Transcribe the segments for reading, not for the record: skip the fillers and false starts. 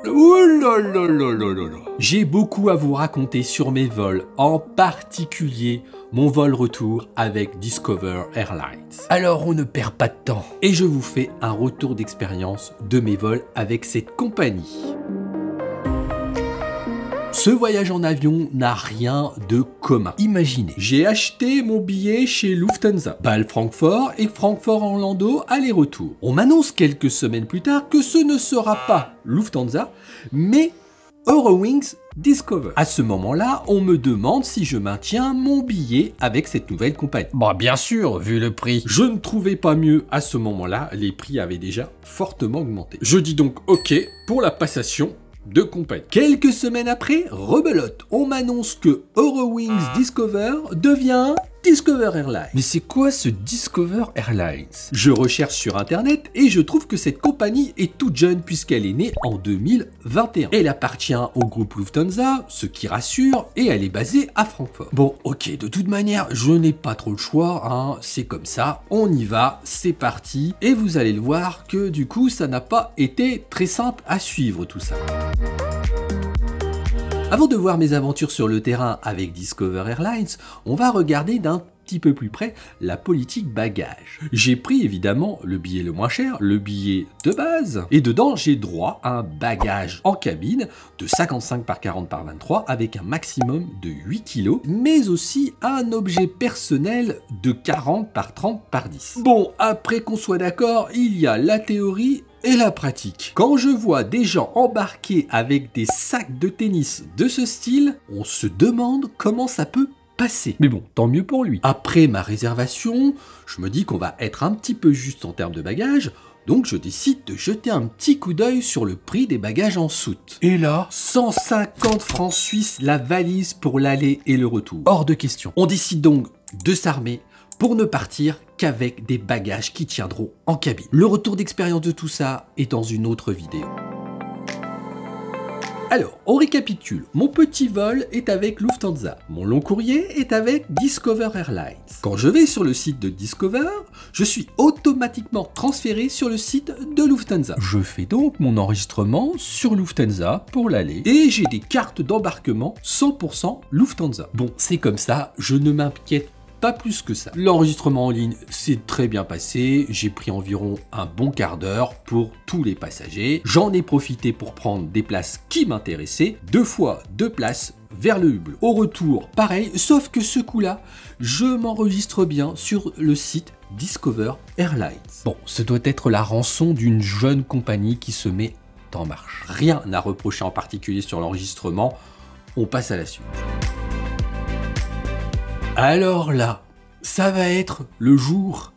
Ouh là là là là là là. J'ai beaucoup à vous raconter sur mes vols, en particulier mon vol retour avec Discover Airlines. Alors on ne perd pas de temps et je vous fais un retour d'expérience de mes vols avec cette compagnie. Ce voyage en avion n'a rien de commun. Imaginez, j'ai acheté mon billet chez Lufthansa, Bâle-Francfort et Francfort-Orlando aller-retour. On m'annonce quelques semaines plus tard que ce ne sera pas Lufthansa, mais Eurowings Discover. À ce moment-là, on me demande si je maintiens mon billet avec cette nouvelle compagnie. Bah bien sûr, vu le prix. Je ne trouvais pas mieux à ce moment-là, les prix avaient déjà fortement augmenté. Je dis donc OK pour la passation de compagnie. Quelques semaines après, rebelote, on m'annonce que Eurowings Discover devient Discover Airlines. Mais c'est quoi ce Discover Airlines? Je recherche sur internet et je trouve que cette compagnie est toute jeune puisqu'elle est née en 2021. Elle appartient au groupe Lufthansa, ce qui rassure, et elle est basée à Francfort. Bon, ok, de toute manière, je n'ai pas trop le choix, hein, c'est comme ça, on y va, c'est parti, et vous allez le voir que du coup, ça n'a pas été très simple à suivre tout ça. Avant de voir mes aventures sur le terrain avec Discover Airlines, on va regarder d'un petit peu plus près la politique bagage. J'ai pris évidemment le billet le moins cher, le billet de base, et dedans j'ai droit à un bagage en cabine de 55 par 40 par 23 avec un maximum de 8 kg, mais aussi un objet personnel de 40 par 30 par 10. Bon, après qu'on soit d'accord, il y a la théorie et la pratique. Quand je vois des gens embarqués avec des sacs de tennis de ce style, on se demande comment ça peut passer. Mais bon, tant mieux pour lui. Après ma réservation, je me dis qu'on va être un petit peu juste en termes de bagages, donc je décide de jeter un petit coup d'œil sur le prix des bagages en soute. Et là, 150 francs suisses la valise pour l'aller et le retour. Hors de question. On décide donc de s'armer pour ne partir qu'avec des bagages qui tiendront en cabine. Le retour d'expérience de tout ça est dans une autre vidéo. Alors, on récapitule. Mon petit vol est avec Lufthansa. Mon long courrier est avec Discover Airlines. Quand je vais sur le site de Discover, je suis automatiquement transféré sur le site de Lufthansa. Je fais donc mon enregistrement sur Lufthansa pour l'aller et j'ai des cartes d'embarquement 100% Lufthansa. Bon, c'est comme ça, je ne m'inquiète pas plus que ça. L'enregistrement en ligne s'est très bien passé, j'ai pris environ un bon quart d'heure pour tous les passagers. J'en ai profité pour prendre des places qui m'intéressaient, 2 fois 2 places vers le hublot. Au retour, pareil, sauf que ce coup-là, je m'enregistre bien sur le site Discover Airlines. Bon, ce doit être la rançon d'une jeune compagnie qui se met en marche. Rien à reprocher en particulier sur l'enregistrement, on passe à la suite. Alors là, ça va être le jour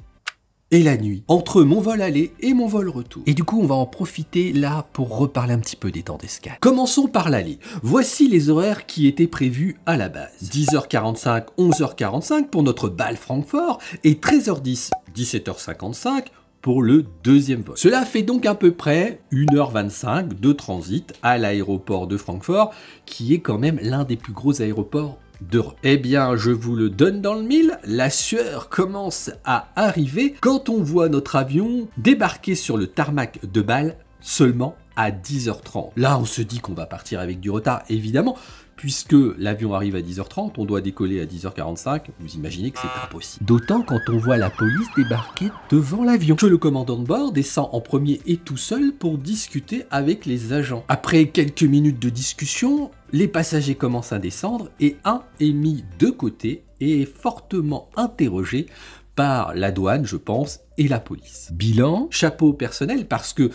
et la nuit, entre mon vol aller et mon vol retour. Et du coup, on va en profiter là pour reparler un petit peu des temps d'escale. Commençons par l'aller. Voici les horaires qui étaient prévus à la base. 10h45, 11h45 pour notre Bâle-Francfort et 13h10, 17h55 pour le deuxième vol. Cela fait donc à peu près 1h25 de transit à l'aéroport de Francfort, qui est quand même l'un des plus gros aéroports d'Europe. Eh bien, je vous le donne dans le mille, la sueur commence à arriver quand on voit notre avion débarquer sur le tarmac de Bâle seulement à 10h30. Là, on se dit qu'on va partir avec du retard, évidemment, puisque l'avion arrive à 10h30, on doit décoller à 10h45, vous imaginez que c'est impossible. D'autant quand on voit la police débarquer devant l'avion, que le commandant de bord descend en premier et tout seul pour discuter avec les agents. Après quelques minutes de discussion, les passagers commencent à descendre et un est mis de côté et est fortement interrogé par la douane, je pense, et la police. Bilan, chapeau personnel, parce que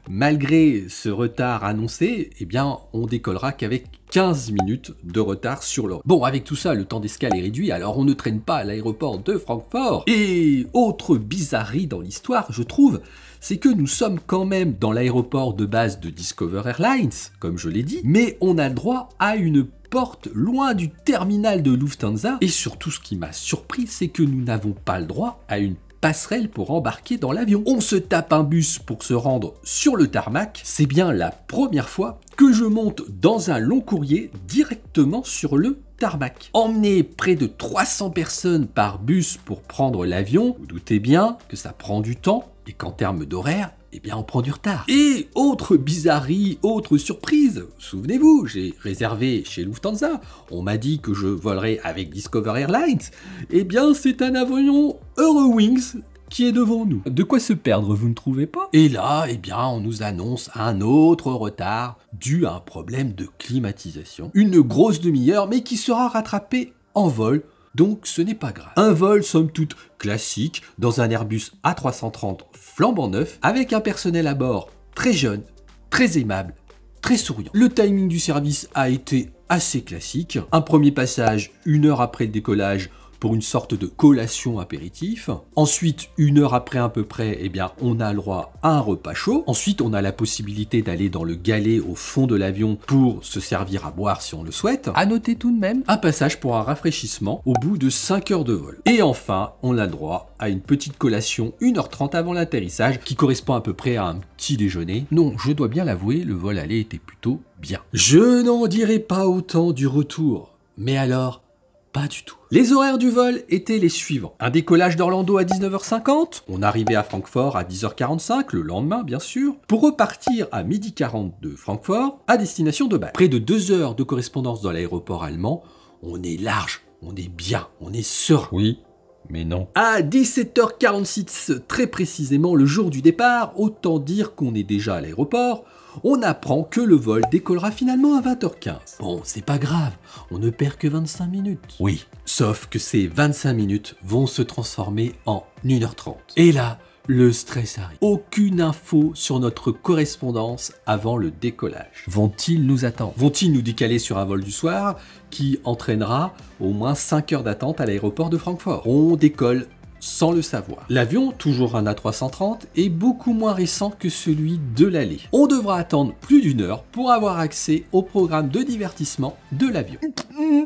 malgré ce retard annoncé, eh bien, on décollera qu'avec 15 minutes de retard sur l'heure. Bon, avec tout ça, le temps d'escale est réduit, alors on ne traîne pas à l'aéroport de Francfort. Et autre bizarrerie dans l'histoire, je trouve, c'est que nous sommes quand même dans l'aéroport de base de Discover Airlines, comme je l'ai dit, mais on a le droit à une porte loin du terminal de Lufthansa. Et surtout, ce qui m'a surpris, c'est que nous n'avons pas le droit à une passerelle pour embarquer dans l'avion. On se tape un bus pour se rendre sur le tarmac. C'est bien la première fois que je monte dans un long courrier directement sur le tarmac. Emmener près de 300 personnes par bus pour prendre l'avion, vous doutez bien que ça prend du temps et qu'en termes d'horaire, eh bien on prend du retard. Et autre bizarrerie, autre surprise, souvenez-vous, j'ai réservé chez Lufthansa, on m'a dit que je volerais avec Discover Airlines, eh bien c'est un avion Eurowings qui est devant nous. De quoi se perdre, vous ne trouvez pas? Et là, eh bien, on nous annonce un autre retard dû à un problème de climatisation. Une grosse demi-heure, mais qui sera rattrapée en vol, donc ce n'est pas grave. Un vol, somme toute, classique, dans un Airbus A330 flambant neuf, avec un personnel à bord très jeune, très aimable, très souriant. Le timing du service a été assez classique. Un premier passage, 1 heure après le décollage, pour une sorte de collation apéritif. Ensuite, 1 heure après à peu près, eh bien, on a le droit à un repas chaud. Ensuite, on a la possibilité d'aller dans le galet au fond de l'avion pour se servir à boire si on le souhaite. À noter tout de même, un passage pour un rafraîchissement au bout de 5 heures de vol. Et enfin, on a le droit à une petite collation 1h30 avant l'atterrissage qui correspond à peu près à un petit déjeuner. Non, je dois bien l'avouer, le vol aller était plutôt bien. Je n'en dirai pas autant du retour. Mais alors, pas du tout. Les horaires du vol étaient les suivants. Un décollage d'Orlando à 19h50, on arrivait à Francfort à 10h45, le lendemain bien sûr, pour repartir à 12h40 de Francfort à destination de Bâle. Près de 2 heures de correspondance dans l'aéroport allemand, on est large, on est bien, on est serein. Oui, mais non. À 17h46, très précisément le jour du départ, autant dire qu'on est déjà à l'aéroport, on apprend que le vol décollera finalement à 20h15. Bon, c'est pas grave, on ne perd que 25 minutes. Oui, sauf que ces 25 minutes vont se transformer en 1h30. Et là, le stress arrive. Aucune info sur notre correspondance avant le décollage. Vont-ils nous attendre? Vont-ils nous décaler sur un vol du soir qui entraînera au moins 5 heures d'attente à l'aéroport de Francfort? On décolle sans le savoir. L'avion, toujours un A330, est beaucoup moins récent que celui de l'aller. On devra attendre plus d'1 heure pour avoir accès au programme de divertissement de l'avion.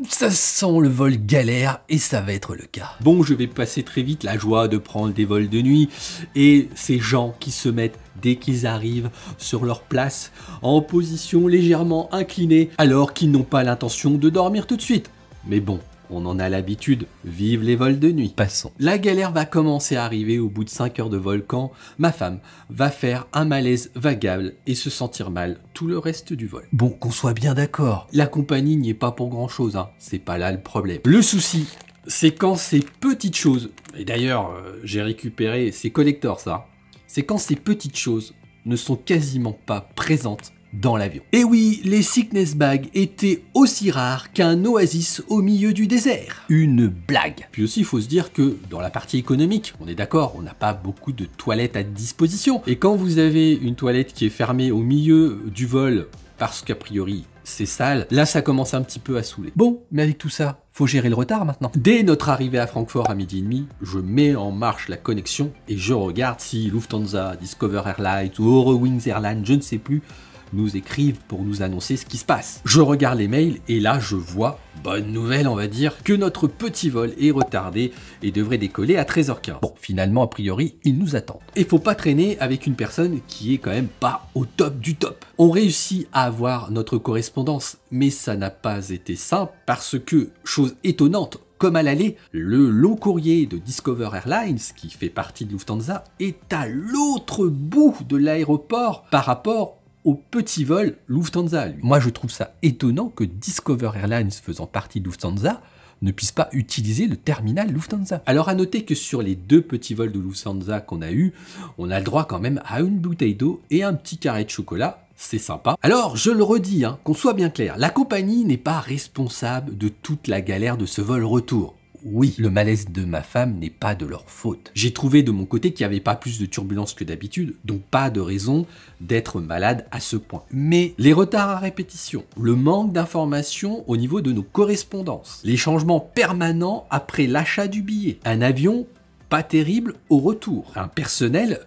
Ça sent le vol galère et ça va être le cas. Bon, je vais passer très vite la joie de prendre des vols de nuit et ces gens qui se mettent dès qu'ils arrivent sur leur place en position légèrement inclinée alors qu'ils n'ont pas l'intention de dormir tout de suite. Mais bon, on en a l'habitude, vive les vols de nuit. Passons. La galère va commencer à arriver au bout de 5 heures de vol quand ma femme va faire un malaise vagable et se sentir mal tout le reste du vol. Bon, qu'on soit bien d'accord, la compagnie n'y est pas pour grand chose, hein. C'est pas là le problème. Le souci, c'est quand ces petites choses, et d'ailleurs j'ai récupéré ces collectors ça, c'est quand ces petites choses ne sont quasiment pas présentes dans l'avion. Et oui, les sickness bags étaient aussi rares qu'un oasis au milieu du désert. Une blague. Puis aussi, il faut se dire que dans la partie économique, on est d'accord, on n'a pas beaucoup de toilettes à disposition. Et quand vous avez une toilette qui est fermée au milieu du vol, parce qu'a priori c'est sale, là ça commence un petit peu à saouler. Bon, mais avec tout ça, faut gérer le retard maintenant. Dès notre arrivée à Francfort à 12h30, je mets en marche la connexion et je regarde si Lufthansa, Discover Airlines ou Eurowings Airlines, je ne sais plus, nous écrivent pour nous annoncer ce qui se passe. Je regarde les mails et là je vois, bonne nouvelle on va dire, que notre petit vol est retardé et devrait décoller à 13h15. Bon, finalement a priori ils nous attendent. Et faut pas traîner avec une personne qui est quand même pas au top du top. On réussit à avoir notre correspondance, mais ça n'a pas été simple parce que, chose étonnante, comme à l'aller, le long courrier de Discover Airlines, qui fait partie de Lufthansa, est à l'autre bout de l'aéroport par rapport au petit vol Lufthansa. Moi, je trouve ça étonnant que Discover Airlines, faisant partie de Lufthansa, ne puisse pas utiliser le terminal Lufthansa. Alors, à noter que sur les 2 petits vols de Lufthansa qu'on a eu, on a le droit quand même à une bouteille d'eau et un petit carré de chocolat. C'est sympa. Alors, je le redis, qu'on soit bien clair, la compagnie n'est pas responsable de toute la galère de ce vol retour. Oui, le malaise de ma femme n'est pas de leur faute. J'ai trouvé de mon côté qu'il n'y avait pas plus de turbulences que d'habitude, donc pas de raison d'être malade à ce point. Mais les retards à répétition, le manque d'informations au niveau de nos correspondances, les changements permanents après l'achat du billet, un avion pas terrible au retour, un personnel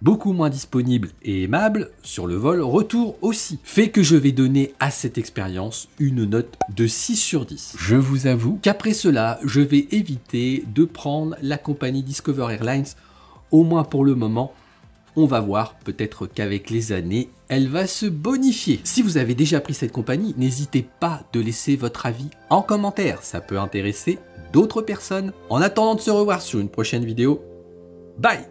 beaucoup moins disponible et aimable sur le vol retour aussi, fait que je vais donner à cette expérience une note de 6 sur 10. Je vous avoue qu'après cela, je vais éviter de prendre la compagnie Discover Airlines, au moins pour le moment. On va voir, peut-être qu'avec les années, elle va se bonifier. Si vous avez déjà pris cette compagnie, n'hésitez pas de laisser votre avis en commentaire, ça peut intéresser d'autres personnes. En attendant de se revoir sur une prochaine vidéo, bye!